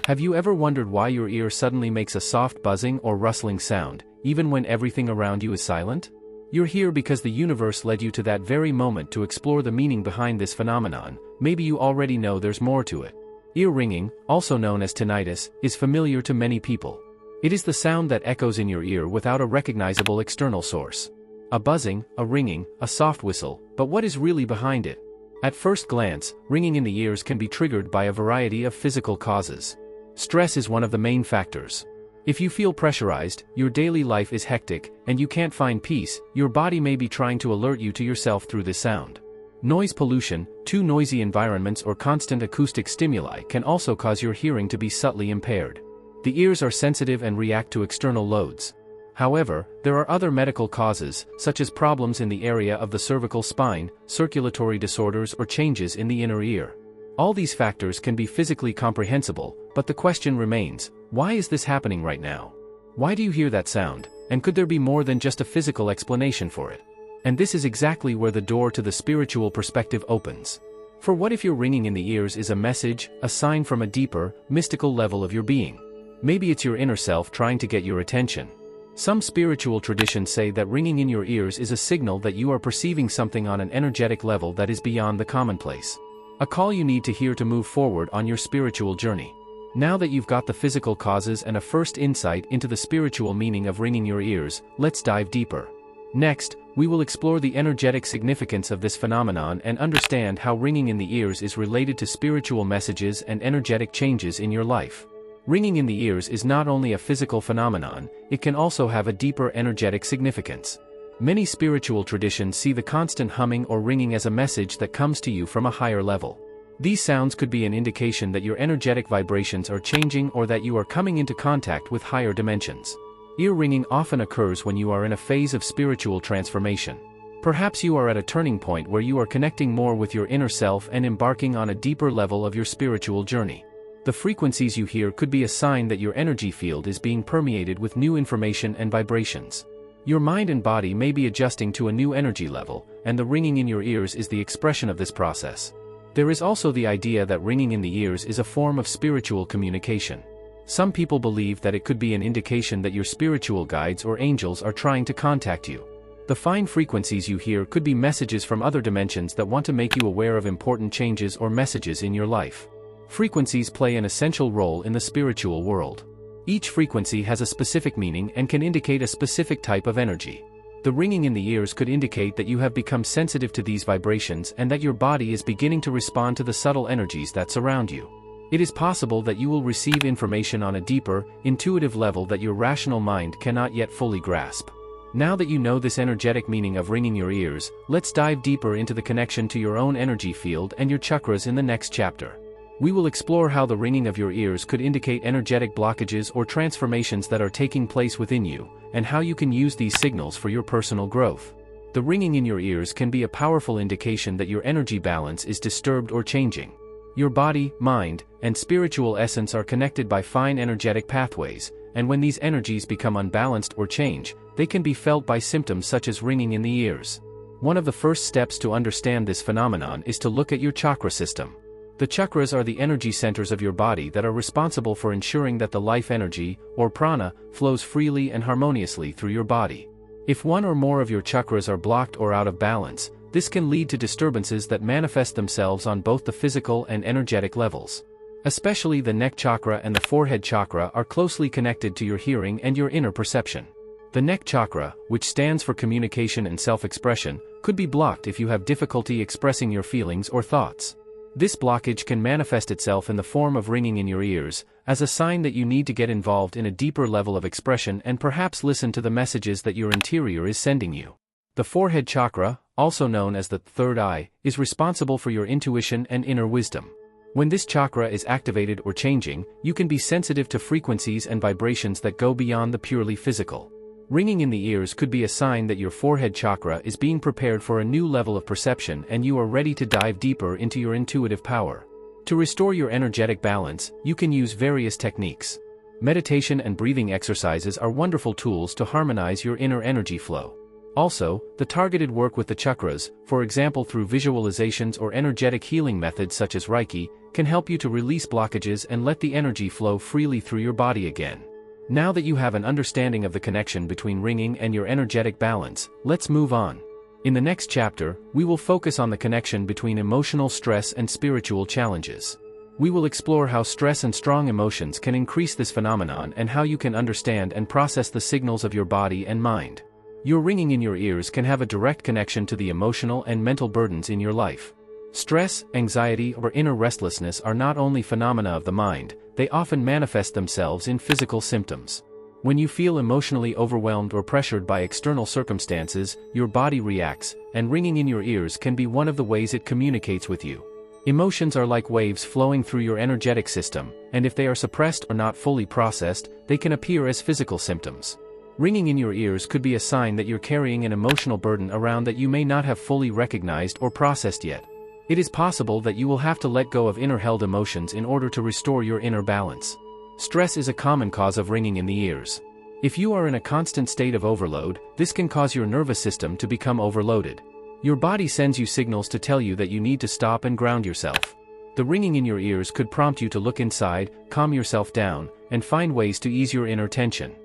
Have you ever wondered why your ear suddenly makes a soft buzzing or rustling sound, even when everything around you is silent? You're here because the universe led you to that very moment to explore the meaning behind this phenomenon. Maybe you already know there's more to it. Ear ringing, also known as tinnitus, is familiar to many people. It is the sound that echoes in your ear without a recognizable external source. A buzzing, a ringing, a soft whistle, but what is really behind it? At first glance, ringing in the ears can be triggered by a variety of physical causes. Stress is one of the main factors. If you feel pressurized, your daily life is hectic, and you can't find peace, your body may be trying to alert you to yourself through this sound. Noise pollution, too noisy environments or constant acoustic stimuli can also cause your hearing to be subtly impaired. The ears are sensitive and react to external loads. However, there are other medical causes, such as problems in the area of the cervical spine, circulatory disorders or changes in the inner ear. All these factors can be physically comprehensible, but the question remains, why is this happening right now? Why do you hear that sound, and could there be more than just a physical explanation for it? And this is exactly where the door to the spiritual perspective opens. For what if your ringing in the ears is a message, a sign from a deeper, mystical level of your being? Maybe it's your inner self trying to get your attention. Some spiritual traditions say that ringing in your ears is a signal that you are perceiving something on an energetic level that is beyond the commonplace. A call you need to hear to move forward on your spiritual journey. Now that you've got the physical causes and a first insight into the spiritual meaning of ringing your ears, let's dive deeper. Next, we will explore the energetic significance of this phenomenon and understand how ringing in the ears is related to spiritual messages and energetic changes in your life. Ringing in the ears is not only a physical phenomenon, it can also have a deeper energetic significance. Many spiritual traditions see the constant humming or ringing as a message that comes to you from a higher level. These sounds could be an indication that your energetic vibrations are changing or that you are coming into contact with higher dimensions. Ear ringing often occurs when you are in a phase of spiritual transformation. Perhaps you are at a turning point where you are connecting more with your inner self and embarking on a deeper level of your spiritual journey. The frequencies you hear could be a sign that your energy field is being permeated with new information and vibrations. Your mind and body may be adjusting to a new energy level, and the ringing in your ears is the expression of this process. There is also the idea that ringing in the ears is a form of spiritual communication. Some people believe that it could be an indication that your spiritual guides or angels are trying to contact you. The fine frequencies you hear could be messages from other dimensions that want to make you aware of important changes or messages in your life. Frequencies play an essential role in the spiritual world. Each frequency has a specific meaning and can indicate a specific type of energy. The ringing in the ears could indicate that you have become sensitive to these vibrations and that your body is beginning to respond to the subtle energies that surround you. It is possible that you will receive information on a deeper, intuitive level that your rational mind cannot yet fully grasp. Now that you know this energetic meaning of ringing your ears, let's dive deeper into the connection to your own energy field and your chakras in the next chapter. We will explore how the ringing of your ears could indicate energetic blockages or transformations that are taking place within you, and how you can use these signals for your personal growth. The ringing in your ears can be a powerful indication that your energy balance is disturbed or changing. Your body, mind, and spiritual essence are connected by fine energetic pathways, and when these energies become unbalanced or change, they can be felt by symptoms such as ringing in the ears. One of the first steps to understand this phenomenon is to look at your chakra system. The chakras are the energy centers of your body that are responsible for ensuring that the life energy, or prana, flows freely and harmoniously through your body. If one or more of your chakras are blocked or out of balance, this can lead to disturbances that manifest themselves on both the physical and energetic levels. Especially the neck chakra and the forehead chakra are closely connected to your hearing and your inner perception. The neck chakra, which stands for communication and self-expression, could be blocked if you have difficulty expressing your feelings or thoughts. This blockage can manifest itself in the form of ringing in your ears, as a sign that you need to get involved in a deeper level of expression and perhaps listen to the messages that your interior is sending you. The forehead chakra, also known as the third eye, is responsible for your intuition and inner wisdom. When this chakra is activated or changing, you can be sensitive to frequencies and vibrations that go beyond the purely physical. Ringing in the ears could be a sign that your forehead chakra is being prepared for a new level of perception and you are ready to dive deeper into your intuitive power. To restore your energetic balance, you can use various techniques. Meditation and breathing exercises are wonderful tools to harmonize your inner energy flow. Also, the targeted work with the chakras, for example through visualizations or energetic healing methods such as Reiki, can help you to release blockages and let the energy flow freely through your body again. Now that you have an understanding of the connection between ringing and your energetic balance, let's move on. In the next chapter, we will focus on the connection between emotional stress and spiritual challenges. We will explore how stress and strong emotions can increase this phenomenon and how you can understand and process the signals of your body and mind. Your ringing in your ears can have a direct connection to the emotional and mental burdens in your life. Stress, anxiety, or inner restlessness are not only phenomena of the mind, they often manifest themselves in physical symptoms. When you feel emotionally overwhelmed or pressured by external circumstances, your body reacts, and ringing in your ears can be one of the ways it communicates with you. Emotions are like waves flowing through your energetic system, and if they are suppressed or not fully processed, they can appear as physical symptoms. Ringing in your ears could be a sign that you're carrying an emotional burden around that you may not have fully recognized or processed yet. It is possible that you will have to let go of inner-held emotions in order to restore your inner balance. Stress is a common cause of ringing in the ears. If you are in a constant state of overload, this can cause your nervous system to become overloaded. Your body sends you signals to tell you that you need to stop and ground yourself. The ringing in your ears could prompt you to look inside, calm yourself down, and find ways to ease your inner tension.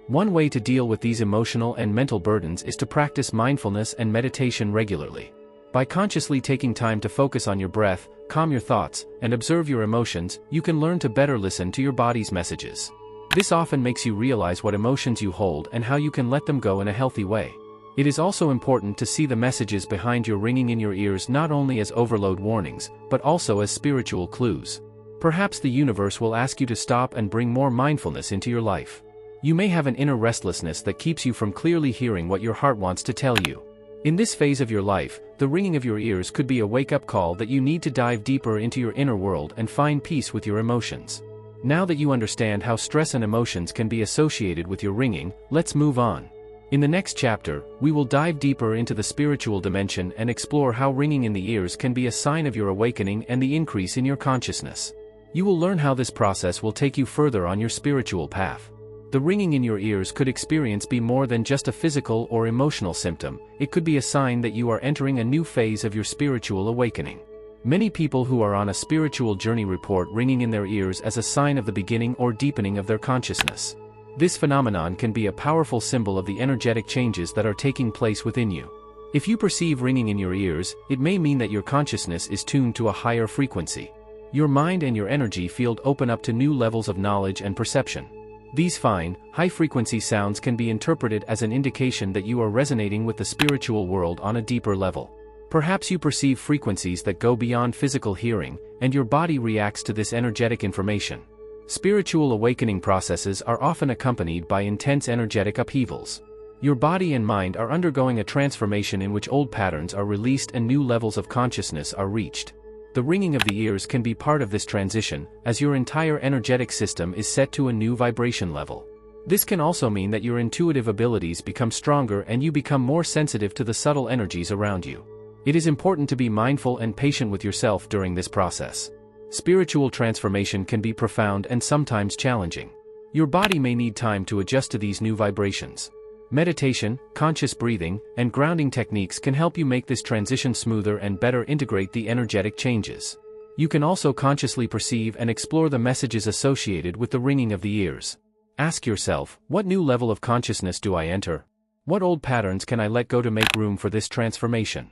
One way to deal with these emotional and mental burdens is to practice mindfulness and meditation regularly. By consciously taking time to focus on your breath, calm your thoughts, and observe your emotions, you can learn to better listen to your body's messages. This often makes you realize what emotions you hold and how you can let them go in a healthy way. It is also important to see the messages behind your ringing in your ears not only as overload warnings, but also as spiritual clues. Perhaps the universe will ask you to stop and bring more mindfulness into your life. You may have an inner restlessness that keeps you from clearly hearing what your heart wants to tell you. In this phase of your life, the ringing of your ears could be a wake-up call that you need to dive deeper into your inner world and find peace with your emotions. Now that you understand how stress and emotions can be associated with your ringing, let's move on. In the next chapter, we will dive deeper into the spiritual dimension and explore how ringing in the ears can be a sign of your awakening and the increase in your consciousness. You will learn how this process will take you further on your spiritual path. The ringing in your ears could be more than just a physical or emotional symptom. It could be a sign that you are entering a new phase of your spiritual awakening. Many people who are on a spiritual journey report ringing in their ears as a sign of the beginning or deepening of their consciousness. This phenomenon can be a powerful symbol of the energetic changes that are taking place within you. If you perceive ringing in your ears, it may mean that your consciousness is tuned to a higher frequency. Your mind and your energy field open up to new levels of knowledge and perception. These fine, high-frequency sounds can be interpreted as an indication that you are resonating with the spiritual world on a deeper level. Perhaps you perceive frequencies that go beyond physical hearing, and your body reacts to this energetic information. Spiritual awakening processes are often accompanied by intense energetic upheavals. Your body and mind are undergoing a transformation in which old patterns are released and new levels of consciousness are reached. The ringing of the ears can be part of this transition, as your entire energetic system is set to a new vibration level. This can also mean that your intuitive abilities become stronger and you become more sensitive to the subtle energies around you. It is important to be mindful and patient with yourself during this process. Spiritual transformation can be profound and sometimes challenging. Your body may need time to adjust to these new vibrations. Meditation, conscious breathing, and grounding techniques can help you make this transition smoother and better integrate the energetic changes. You can also consciously perceive and explore the messages associated with the ringing of the ears. Ask yourself, what new level of consciousness do I enter? What old patterns can I let go to make room for this transformation?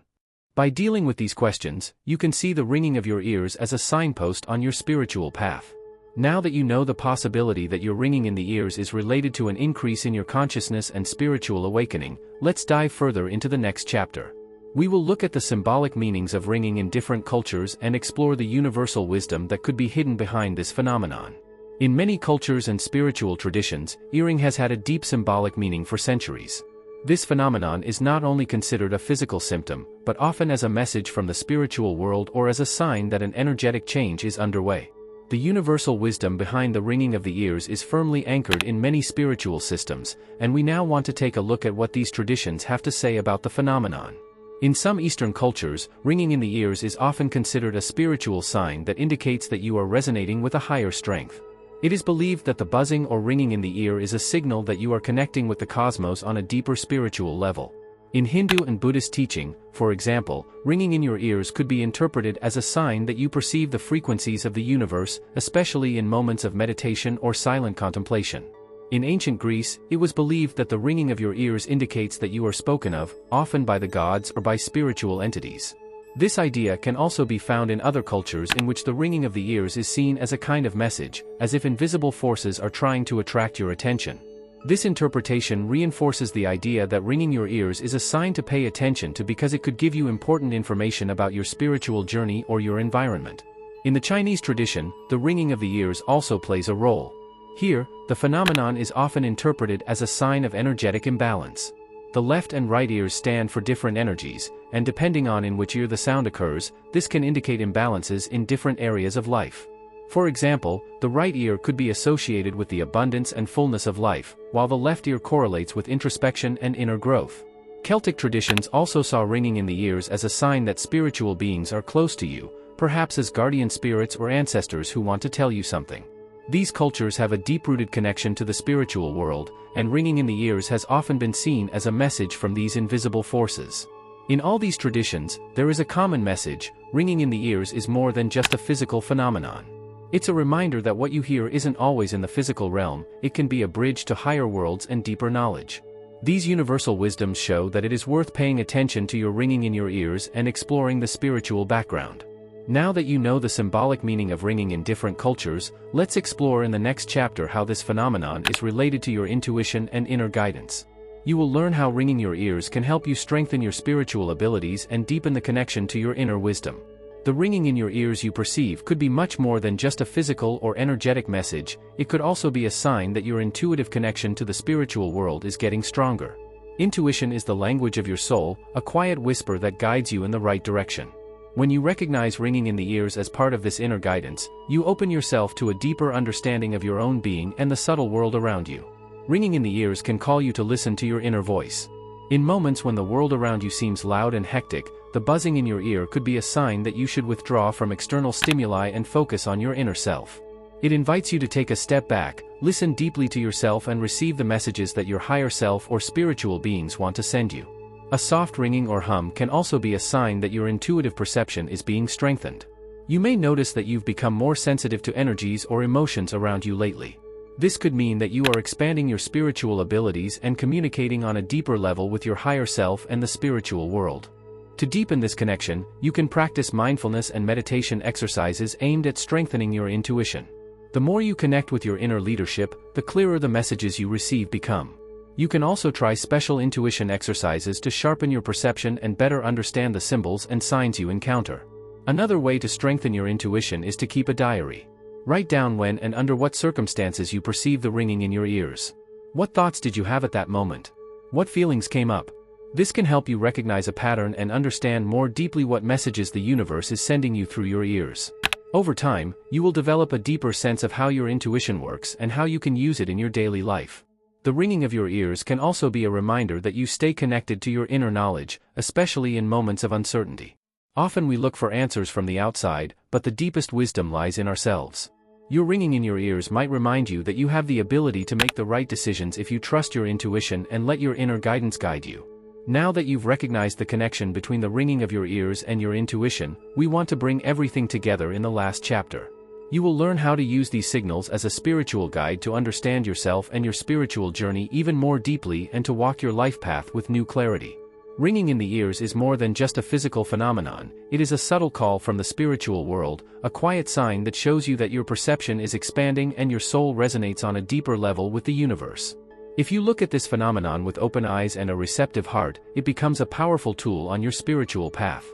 By dealing with these questions, you can see the ringing of your ears as a signpost on your spiritual path. Now that you know the possibility that your ringing in the ears is related to an increase in your consciousness and spiritual awakening, let's dive further into the next chapter. We will look at the symbolic meanings of ringing in different cultures and explore the universal wisdom that could be hidden behind this phenomenon. In many cultures and spiritual traditions, earring has had a deep symbolic meaning for centuries. This phenomenon is not only considered a physical symptom, but often as a message from the spiritual world or as a sign that an energetic change is underway. The universal wisdom behind the ringing of the ears is firmly anchored in many spiritual systems, and we now want to take a look at what these traditions have to say about the phenomenon. In some Eastern cultures, ringing in the ears is often considered a spiritual sign that indicates that you are resonating with a higher strength. It is believed that the buzzing or ringing in the ear is a signal that you are connecting with the cosmos on a deeper spiritual level. In Hindu and Buddhist teaching, for example, ringing in your ears could be interpreted as a sign that you perceive the frequencies of the universe, especially in moments of meditation or silent contemplation. In ancient Greece, it was believed that the ringing of your ears indicates that you are spoken of, often by the gods or by spiritual entities. This idea can also be found in other cultures in which the ringing of the ears is seen as a kind of message, as if invisible forces are trying to attract your attention. This interpretation reinforces the idea that ringing your ears is a sign to pay attention to because it could give you important information about your spiritual journey or your environment. In the Chinese tradition, the ringing of the ears also plays a role. Here, the phenomenon is often interpreted as a sign of energetic imbalance. The left and right ears stand for different energies, and depending on in which ear the sound occurs, this can indicate imbalances in different areas of life. For example, the right ear could be associated with the abundance and fullness of life, while the left ear correlates with introspection and inner growth. Celtic traditions also saw ringing in the ears as a sign that spiritual beings are close to you, perhaps as guardian spirits or ancestors who want to tell you something. These cultures have a deep-rooted connection to the spiritual world, and ringing in the ears has often been seen as a message from these invisible forces. In all these traditions, there is a common message: ringing in the ears is more than just a physical phenomenon. It's a reminder that what you hear isn't always in the physical realm, it can be a bridge to higher worlds and deeper knowledge. These universal wisdoms show that it is worth paying attention to your ringing in your ears and exploring the spiritual background. Now that you know the symbolic meaning of ringing in different cultures, let's explore in the next chapter how this phenomenon is related to your intuition and inner guidance. You will learn how ringing your ears can help you strengthen your spiritual abilities and deepen the connection to your inner wisdom. The ringing in your ears you perceive could be much more than just a physical or energetic message, it could also be a sign that your intuitive connection to the spiritual world is getting stronger. Intuition is the language of your soul, a quiet whisper that guides you in the right direction. When you recognize ringing in the ears as part of this inner guidance, you open yourself to a deeper understanding of your own being and the subtle world around you. Ringing in the ears can call you to listen to your inner voice. In moments when the world around you seems loud and hectic, the buzzing in your ear could be a sign that you should withdraw from external stimuli and focus on your inner self. It invites you to take a step back, listen deeply to yourself and receive the messages that your higher self or spiritual beings want to send you. A soft ringing or hum can also be a sign that your intuitive perception is being strengthened. You may notice that you've become more sensitive to energies or emotions around you lately. This could mean that you are expanding your spiritual abilities and communicating on a deeper level with your higher self and the spiritual world. To deepen this connection, you can practice mindfulness and meditation exercises aimed at strengthening your intuition. The more you connect with your inner leadership, the clearer the messages you receive become. You can also try special intuition exercises to sharpen your perception and better understand the symbols and signs you encounter. Another way to strengthen your intuition is to keep a diary. Write down when and under what circumstances you perceive the ringing in your ears. What thoughts did you have at that moment? What feelings came up? This can help you recognize a pattern and understand more deeply what messages the universe is sending you through your ears. Over time, you will develop a deeper sense of how your intuition works and how you can use it in your daily life. The ringing of your ears can also be a reminder that you stay connected to your inner knowledge, especially in moments of uncertainty. Often we look for answers from the outside, but the deepest wisdom lies in ourselves. Your ringing in your ears might remind you that you have the ability to make the right decisions if you trust your intuition and let your inner guidance guide you. Now that you've recognized the connection between the ringing of your ears and your intuition, we want to bring everything together in the last chapter. You will learn how to use these signals as a spiritual guide to understand yourself and your spiritual journey even more deeply and to walk your life path with new clarity. Ringing in the ears is more than just a physical phenomenon, it is a subtle call from the spiritual world, a quiet sign that shows you that your perception is expanding and your soul resonates on a deeper level with the universe. If you look at this phenomenon with open eyes and a receptive heart, it becomes a powerful tool on your spiritual path.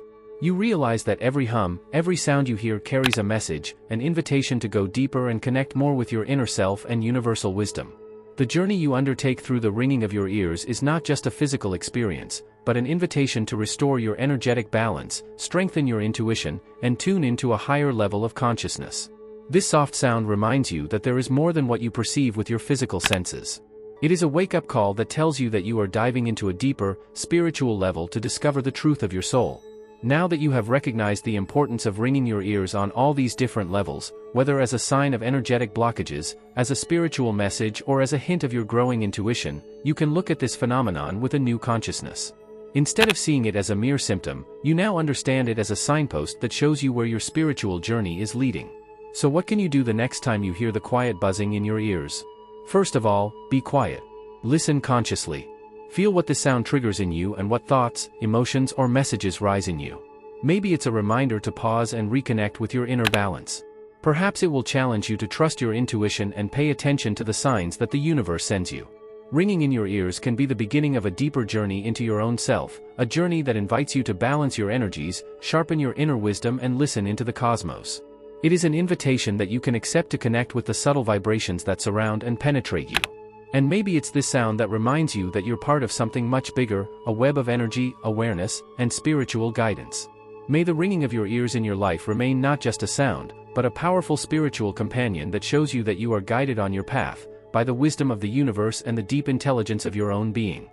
You realize that every hum, every sound you hear carries a message, an invitation to go deeper and connect more with your inner self and universal wisdom. The journey you undertake through the ringing of your ears is not just a physical experience, but an invitation to restore your energetic balance, strengthen your intuition, and tune into a higher level of consciousness. This soft sound reminds you that there is more than what you perceive with your physical senses. It is a wake-up call that tells you that you are diving into a deeper, spiritual level to discover the truth of your soul. Now that you have recognized the importance of ringing your ears on all these different levels, whether as a sign of energetic blockages, as a spiritual message or as a hint of your growing intuition, you can look at this phenomenon with a new consciousness. Instead of seeing it as a mere symptom, you now understand it as a signpost that shows you where your spiritual journey is leading. So what can you do the next time you hear the quiet buzzing in your ears? First of all, be quiet. Listen consciously. Feel what the sound triggers in you and what thoughts, emotions, or messages rise in you. Maybe it's a reminder to pause and reconnect with your inner balance. Perhaps it will challenge you to trust your intuition and pay attention to the signs that the universe sends you. Ringing in your ears can be the beginning of a deeper journey into your own self, a journey that invites you to balance your energies, sharpen your inner wisdom, and listen into the cosmos. It is an invitation that you can accept to connect with the subtle vibrations that surround and penetrate you. And maybe it's this sound that reminds you that you're part of something much bigger, a web of energy, awareness, and spiritual guidance. May the ringing of your ears in your life remain not just a sound, but a powerful spiritual companion that shows you that you are guided on your path by the wisdom of the universe and the deep intelligence of your own being.